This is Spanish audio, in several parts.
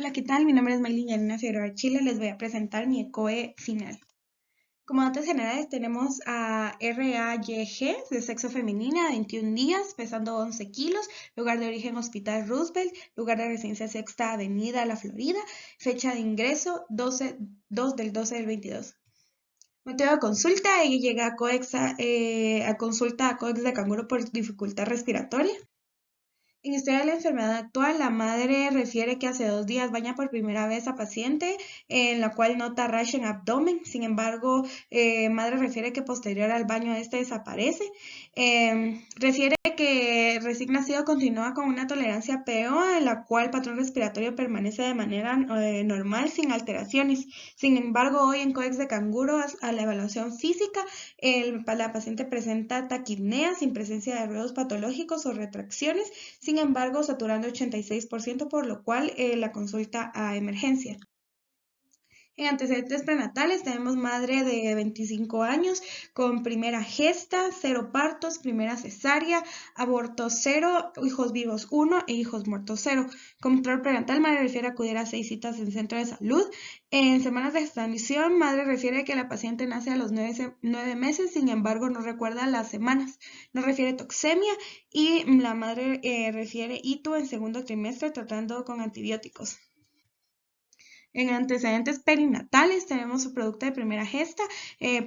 Hola, ¿qué tal? Mi nombre es Maylin Yanina Figueroa Chile. Les voy a presentar mi ECOE final. Como datos generales tenemos a RAYG de sexo femenina, 21 días, pesando 11 kilos, lugar de origen Hospital Roosevelt, lugar de residencia Sexta Avenida, La Florida, fecha de ingreso 2 del 12 del 22. Motivo de consulta, ella llega a COEX a consulta a COEX de canguro por dificultad respiratoria. En historia de la enfermedad actual, la madre refiere que hace 2 días baña por primera vez a paciente, en la cual nota rash en abdomen. Sin embargo, madre refiere que posterior al baño este desaparece. Refiere que recién nacido continúa con una tolerancia PO, en la cual el patrón respiratorio permanece de manera normal, sin alteraciones. Sin embargo, hoy en COEX de canguro, a la evaluación física, la paciente presenta taquipnea sin presencia de ruidos patológicos o retracciones, sin embargo, saturando 86%, por lo cual la consulta a emergencia. En antecedentes prenatales tenemos madre de 25 años con primera gesta, 0 partos, primera cesárea, aborto 0, hijos vivos 1 e hijos muertos 0. Control prenatal, madre refiere a acudir a 6 citas en centro de salud. En semanas de gestación, madre refiere que la paciente nace a los 9 meses, sin embargo no recuerda las semanas. No refiere toxemia y la madre refiere hito en segundo trimestre tratando con antibióticos. En antecedentes perinatales tenemos su producto de primera gesta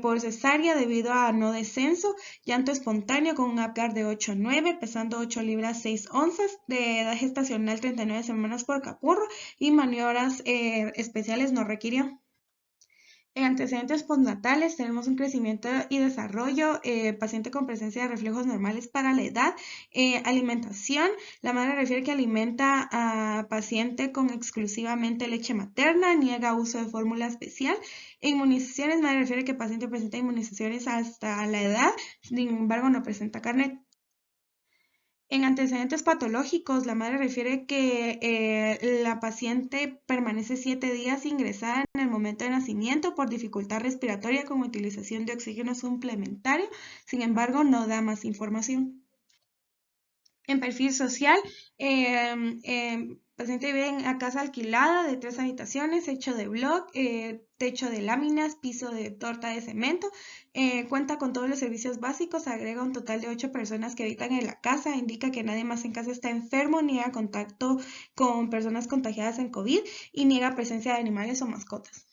por cesárea debido a no descenso, llanto espontáneo con un Apgar de 8,9, pesando 8 libras 6 onzas, de edad gestacional 39 semanas por capurro y maniobras especiales no requirió. En antecedentes postnatales tenemos un crecimiento y desarrollo, paciente con presencia de reflejos normales para la edad, alimentación, la madre refiere que alimenta a paciente con exclusivamente leche materna, niega uso de fórmula especial. Inmunizaciones, madre refiere que paciente presenta inmunizaciones hasta la edad, sin embargo no presenta carnet. En antecedentes patológicos, la madre refiere que la paciente permanece 7 días ingresada en el momento de nacimiento por dificultad respiratoria con utilización de oxígeno suplementario, sin embargo, no da más información. En perfil social, paciente vive en a casa alquilada de 3 habitaciones, hecho de bloc, techo de láminas, piso de torta de cemento, cuenta con todos los servicios básicos, agrega un total de 8 personas que habitan en la casa, indica que nadie más en casa está enfermo, niega contacto con personas contagiadas en COVID y niega presencia de animales o mascotas.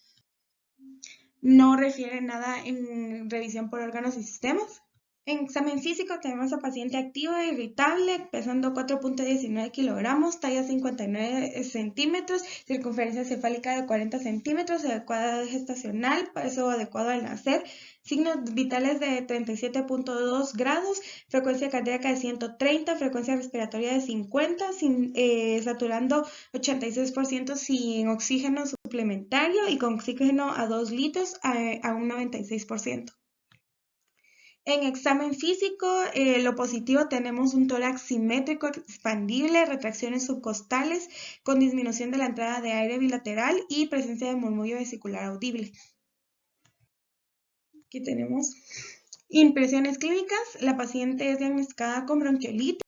No refiere nada en revisión por órganos y sistemas. En examen físico tenemos a paciente activo e irritable, pesando 4,19 kilogramos, talla 59 centímetros, circunferencia cefálica de 40 centímetros, adecuada gestacional, peso adecuado al nacer, signos vitales de 37,2 grados, frecuencia cardíaca de 130, frecuencia respiratoria de 50, saturando 86% sin oxígeno suplementario y con oxígeno a 2 litros a un 96%. En examen físico, lo positivo tenemos un tórax simétrico expandible, retracciones subcostales con disminución de la entrada de aire bilateral y presencia de murmullo vesicular audible. Aquí tenemos impresiones clínicas. La paciente es diagnosticada con bronquiolitis.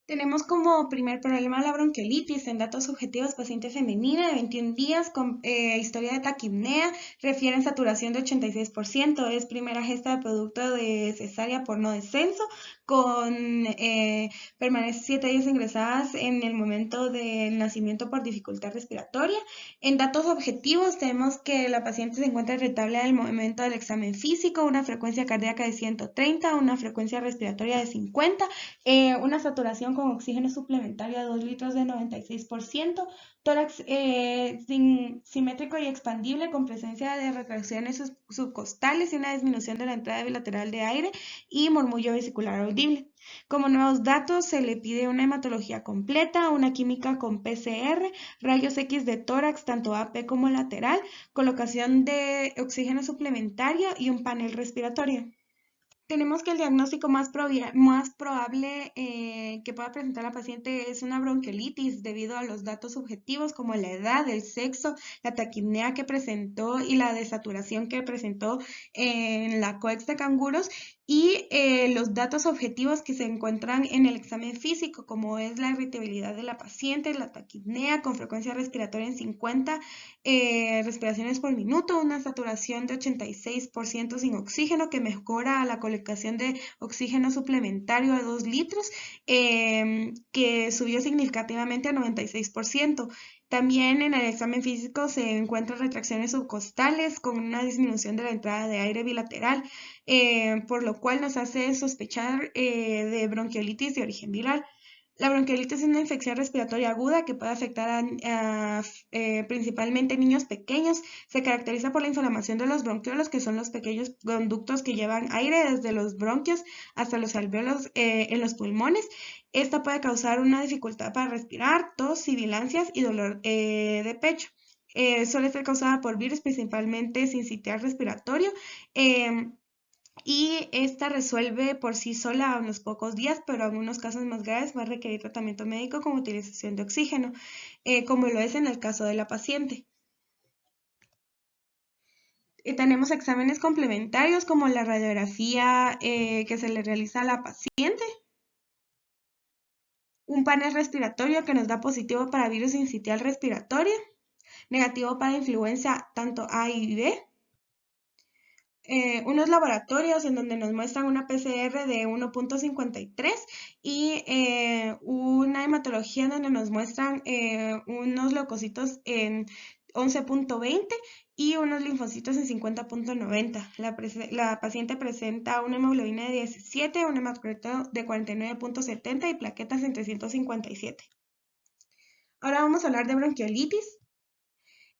Tenemos como primer problema la bronquiolitis. En datos subjetivos, paciente femenina de 21 días con historia de taquipnea, refieren saturación de 86%, es primera gesta de producto de cesárea por no descenso, permanece 7 días ingresadas en el momento del nacimiento por dificultad respiratoria. En datos objetivos tenemos que la paciente se encuentra irritable al momento del examen físico, una frecuencia cardíaca de 130, una frecuencia respiratoria de 50, una saturación con oxígeno suplementario a 2 litros de 96%, tórax simétrico y expandible con presencia de retracciones subcostales y una disminución de la entrada bilateral de aire y murmullo vesicular audible. Como nuevos datos, se le pide una hematología completa, una química con PCR, rayos X de tórax, tanto AP como lateral, colocación de oxígeno suplementario y un panel respiratorio. Tenemos que el diagnóstico más probable que pueda presentar la paciente es una bronquiolitis debido a los datos subjetivos como la edad, el sexo, la taquipnea que presentó y la desaturación que presentó en la COEX de canguros. y los datos objetivos que se encuentran en el examen físico, como es la irritabilidad de la paciente, la taquipnea con frecuencia respiratoria en 50 respiraciones por minuto, una saturación de 86% sin oxígeno que mejora la colocación de oxígeno suplementario de 2 litros, que subió significativamente a 96%. También en el examen físico se encuentran retracciones subcostales con una disminución de la entrada de aire bilateral, por lo cual nos hace sospechar de bronquiolitis de origen viral. La bronquiolitis es una infección respiratoria aguda que puede afectar principalmente niños pequeños. Se caracteriza por la inflamación de los bronquiolos, que son los pequeños conductos que llevan aire desde los bronquios hasta los alvéolos en los pulmones. Esta puede causar una dificultad para respirar, tos, sibilancias y dolor de pecho. Suele ser causada por virus, principalmente sincitial respiratorio. Y esta resuelve por sí sola a unos pocos días, pero en algunos casos más graves va a requerir tratamiento médico con utilización de oxígeno, como lo es en el caso de la paciente. Tenemos exámenes complementarios como la radiografía que se le realiza a la paciente, un panel respiratorio que nos da positivo para virus sincitial respiratorio, negativo para influenza tanto A y B, unos laboratorios en donde nos muestran una PCR de 1.53 y una hematología en donde nos muestran unos leucocitos en 11.20 y unos linfocitos en 50.90. La paciente presenta una hemoglobina de 17, un hematocrito de 49.70 y plaquetas en 357. Ahora vamos a hablar de bronquiolitis,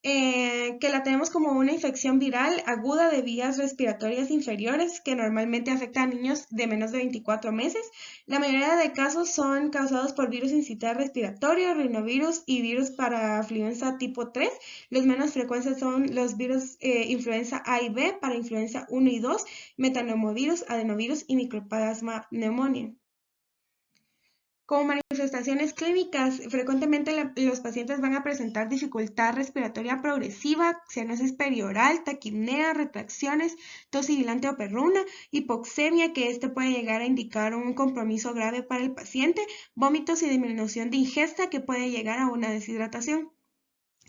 que la tenemos como una infección viral aguda de vías respiratorias inferiores que normalmente afecta a niños de menos de 24 meses. La mayoría de casos son causados por virus sincitial respiratorio, rinovirus y virus para influenza tipo 3. Los menos frecuentes son los virus influenza A y B para influenza 1 y 2, metapneumovirus, adenovirus y microplasma pneumoniae. Como manifestaciones clínicas, frecuentemente los pacientes van a presentar dificultad respiratoria progresiva, cianosis perioral, taquipnea, retracciones, tos sibilante o perruna, hipoxemia, que puede llegar a indicar un compromiso grave para el paciente, vómitos y disminución de ingesta, que puede llegar a una deshidratación.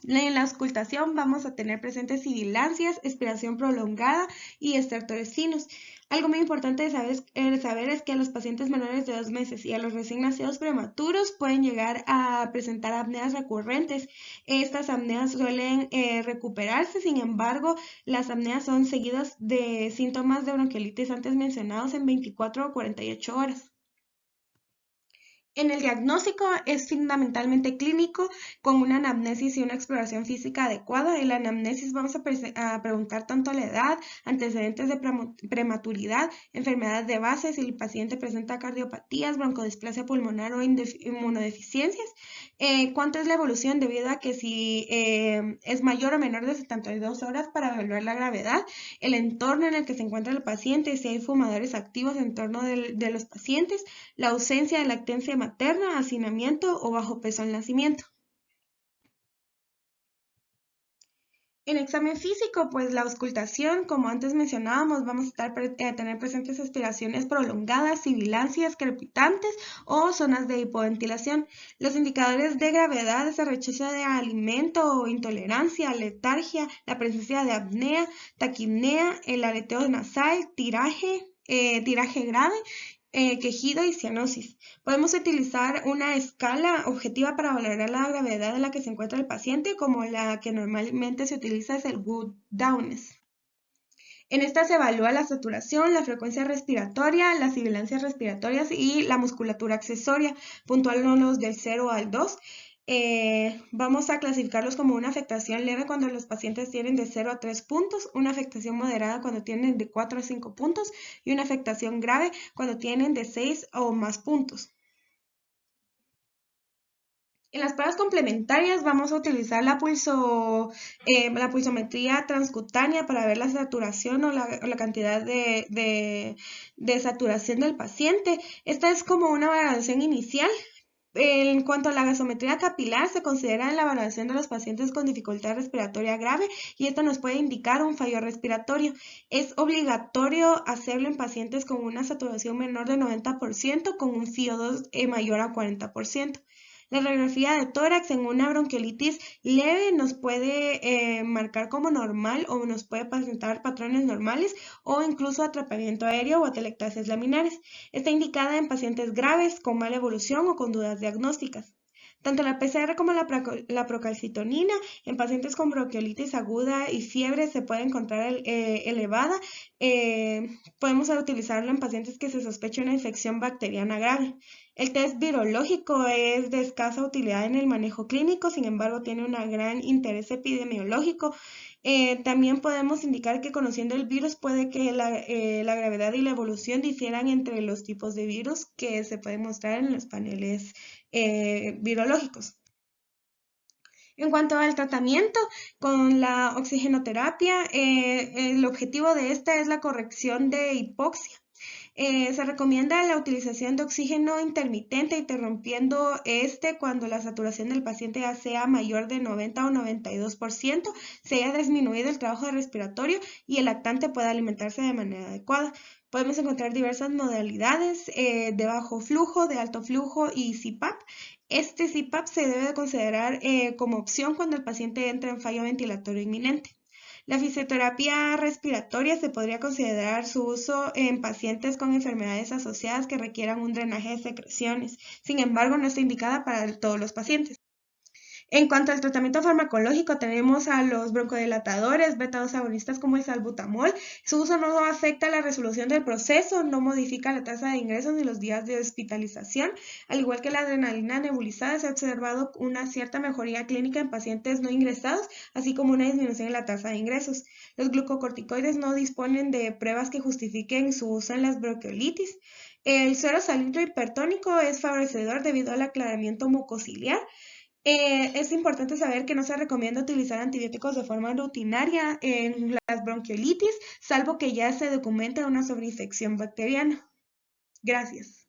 En la auscultación vamos a tener presentes sibilancias, expiración prolongada y estertores finos. Algo muy importante de saber es que a los pacientes menores de 2 meses y a los recién nacidos prematuros pueden llegar a presentar apneas recurrentes. Estas apneas suelen recuperarse, sin embargo, las apneas son seguidas de síntomas de bronquiolitis antes mencionados en 24 o 48 horas. En el diagnóstico es fundamentalmente clínico, con una anamnesis y una exploración física adecuada. En la anamnesis vamos a preguntar tanto la edad, antecedentes de prematuridad, enfermedades de base, si el paciente presenta cardiopatías, broncodisplasia pulmonar o inmunodeficiencias, cuánto es la evolución debido a que si es mayor o menor de 72 horas para evaluar la gravedad, el entorno en el que se encuentra el paciente, si hay fumadores activos en torno de los pacientes, la ausencia de lactancia materna, hacinamiento o bajo peso al nacimiento. En examen físico, pues la auscultación, como antes mencionábamos, vamos a tener presentes aspiraciones prolongadas, sibilancias crepitantes o zonas de hipoventilación. Los indicadores de gravedad es el rechazo de alimento o intolerancia, letargia, la presencia de apnea, taquipnea, el aleteo nasal, tiraje grave, quejido y cianosis. Podemos utilizar una escala objetiva para valorar la gravedad en la que se encuentra el paciente, como la que normalmente se utiliza es el Wood-Downes. En esta se evalúa la saturación, la frecuencia respiratoria, las sibilancias respiratorias y la musculatura accesoria, puntuándolos del 0 al 2. Vamos a clasificarlos como una afectación leve cuando los pacientes tienen de 0 a 3 puntos, una afectación moderada cuando tienen de 4 a 5 puntos y una afectación grave cuando tienen de 6 o más puntos. En las pruebas complementarias vamos a utilizar la pulsometría transcutánea para ver la saturación o la cantidad de saturación del paciente. Esta es como una valoración inicial En cuanto a la gasometría capilar, se considera en la evaluación de los pacientes con dificultad respiratoria grave y esto nos puede indicar un fallo respiratorio. Es obligatorio hacerlo en pacientes con una saturación menor de 90% con un FiO2 mayor a 40%. La radiografía de tórax en una bronquiolitis leve nos puede marcar como normal o nos puede presentar patrones normales o incluso atrapamiento aéreo o atelectasias laminares. Está indicada en pacientes graves con mala evolución o con dudas diagnósticas. Tanto la PCR como la procalcitonina en pacientes con bronquiolitis aguda y fiebre se puede encontrar elevada. Podemos utilizarlo en pacientes que se sospecha una infección bacteriana grave. El test virológico es de escasa utilidad en el manejo clínico, sin embargo tiene un gran interés epidemiológico. También podemos indicar que conociendo el virus puede que la gravedad y la evolución difieran entre los tipos de virus que se pueden mostrar en los paneles virológicos. En cuanto al tratamiento con la oxigenoterapia, el objetivo de esta es la corrección de hipoxia. Se recomienda la utilización de oxígeno intermitente, interrumpiendo este cuando la saturación del paciente ya sea mayor de 90 o 92%, se haya disminuido el trabajo respiratorio y el lactante pueda alimentarse de manera adecuada. Podemos encontrar diversas modalidades de bajo flujo, de alto flujo y CPAP. Este CPAP se debe de considerar como opción cuando el paciente entra en fallo ventilatorio inminente. La fisioterapia respiratoria se podría considerar su uso en pacientes con enfermedades asociadas que requieran un drenaje de secreciones. Sin embargo, no está indicada para todos los pacientes. En cuanto al tratamiento farmacológico, tenemos a los broncodilatadores, beta-2 agonistas como el salbutamol. Su uso no afecta la resolución del proceso, no modifica la tasa de ingresos ni los días de hospitalización. Al igual que la adrenalina nebulizada, se ha observado una cierta mejoría clínica en pacientes no ingresados, así como una disminución en la tasa de ingresos. Los glucocorticoides no disponen de pruebas que justifiquen su uso en las bronquiolitis. El suero salino hipertónico es favorecedor debido al aclaramiento mucociliar. Es importante saber que no se recomienda utilizar antibióticos de forma rutinaria en las bronquiolitis, salvo que ya se documente una sobreinfección bacteriana. Gracias.